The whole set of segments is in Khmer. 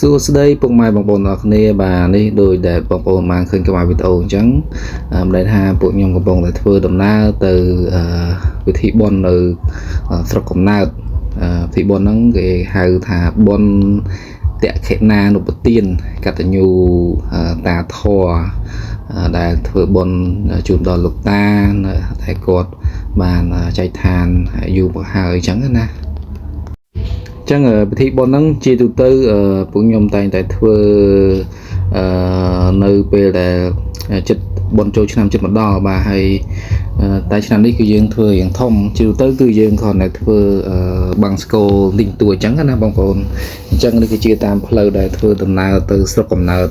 សួស្តីពុកម៉ែបងប្អូនអរគ្នាបាទនេះដោយដែលបងប្អូនបានឃើញកម្មវីដេអូអញ្ចឹងមិនដែលថាពួកខ្ញុំកំពុងតែធ្វើដំណើរទៅវិធីបុណ្យនៅស្រុកកំណើតពិធីបុណ្យហ្នឹងគេហៅថាបុណ្យតក្ខិណានុប្រទានកតញ្ញូតាធរដែលធ្វើបុណ្យជូនដល់លោកតាតែគាត់បានចែកឋានយូរមកហើយអញ្ចឹងណាចឹងពិធីបុណ្យហ្នឹងជាទូទៅពួកខ្ញុំតែងតែធ្វើនៅពេលដែលចិត្តបុណ្យចូលឆ្នាំចិត្តមកដល់បាទហើយតែឆ្នាំនេះគឺយើងធ្វើយ៉ាងធំជាទូទៅគឺយើងគ្រាន់តែធ្វើបាំងស្គរលីងតួអញ្ចឹងណាបងប្អូនអញ្ចឹងនេះគឺជាតាមផ្លូវដែលធ្វើដំណើរទៅស្រុកកំណើត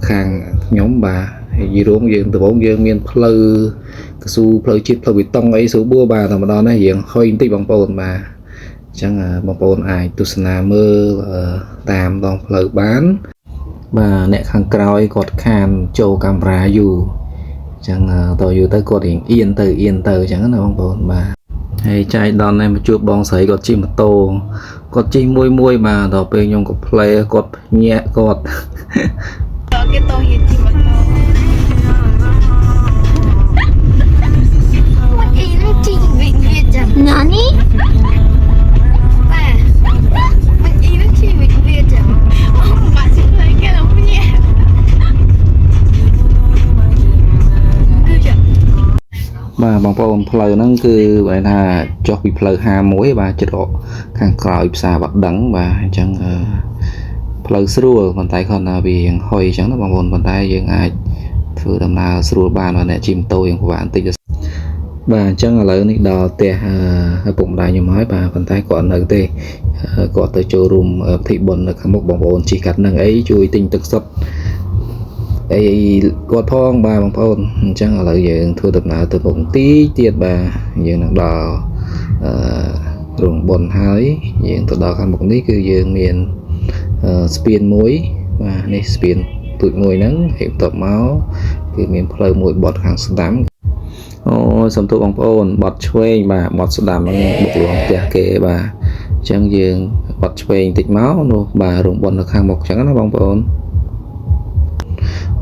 ខាងខ្ញុំបាទហើយយីរងយើងដំបូងយើងមានផ្លូវកស៊ូផ្លូវជាតិផ្លូវបេតុងអីស្រួលបួបាទតែម្ដងនេះរៀងហុយបន្តិចបងប្អូនបាទអញ្ចឹងបងប្អូនអាចទស្សនាមើលតាមដងផ្លូវបានបាទអ្នកខាងក្រោយគាត់ខានចូលកាមេរ៉ាយូរអញ្ចឹងតយូរទៅគាត់រៀងអៀនទៅអញ្ចឹងណាបងប្អូនបាទហើយចៃដននេះមកជួបបងស្រីគាត់ជិះម៉ូតូគាត់ជិះមួយបាទដល់ពេលខ្ញុំក៏ផ្លេគាត់ញាក់គាត់គេតោះយីជិះម៉ូតូមកអីនឹងជិះវាចាំណានេះបាទបងប្អូនផ្លូវហ្នឹងគឺបែរថាចុះពីផ្លូវ51បាទចិត្តខាងក្រោយផ្សារបាត់ដឹងបាទអញ្ចឹងផ្លូវស្រួលប៉ុន្តែគាត់ថាវាហុយអញ្ចឹងណាបងប្អូនប៉ុន្តែយើងអាចធ្វើដំណើរស្រួលបានបាទអ្នកជិះម៉ូតូយើងពិបាកបន្តិចបាទអញ្ចឹងឥឡូវនេះដល់ផ្ទះឪពុកម្ដាយខ្ញុំហើយបាទប៉ុន្តែគាត់នៅទេគាត់ទៅចូលរួមពិធីបុណ្យនៅខាងមុខបងប្អូនជិះកាត់នឹងអីជួយទិញទឹកសុទ្ធអីគាត់ផងបាទបងប្អូនអញ្ចឹងឥឡូវយើងធ្វើដំណើរទៅមុខទីទៀតបាទយើងនឹងដល់រោងបុណ្យហើយយើងទៅដល់ខាងមុខនេះគឺយើងមានស្ពានមួយបាទនេះស្ពានទូចមួយហ្នឹងហើយបន្ទាប់មកគឺមានផ្លូវមួយបត់ខាងស្ដាំអូសំទោសបងប្អូនបត់ឆ្វេងបាទបត់ស្ដាំហ្នឹងបុកលងផ្ទះគេបាទអញ្ចឹងយើងបត់ឆ្វេងបន្តិចមកនោះបាទរោងបុណ្យនៅខាងមុខអញ្ចឹងណាបងប្អូន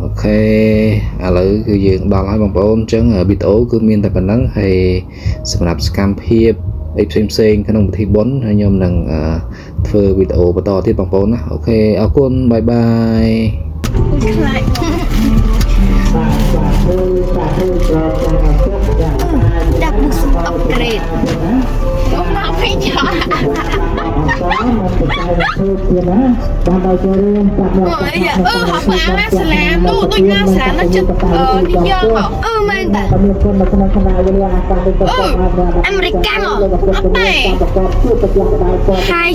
អូខេឥឡូវគឺយើងដល់ហើយបងប្អូនអញ្ចឹងវីដេអូគឺមានតែប៉ុណ្្នឹងហើយសម្រាប់សកម្មភាពអីផ្សេងក្នុងពិធីបុណ្យហើយខ្ញុំនឹងធ្វើវីដេអូបន្តទៀតបងប្អូនណាអូខេអរគុណបាយបាយខ្លាចដាក់មុខសុំអប់ក្រេតខ្ញុំមកវិញចោលហើយសាឡាមនោះដូចណាសាឡាចិត្តនិយមមែនតាអាមេរិកកាំងអត់ទេហើយ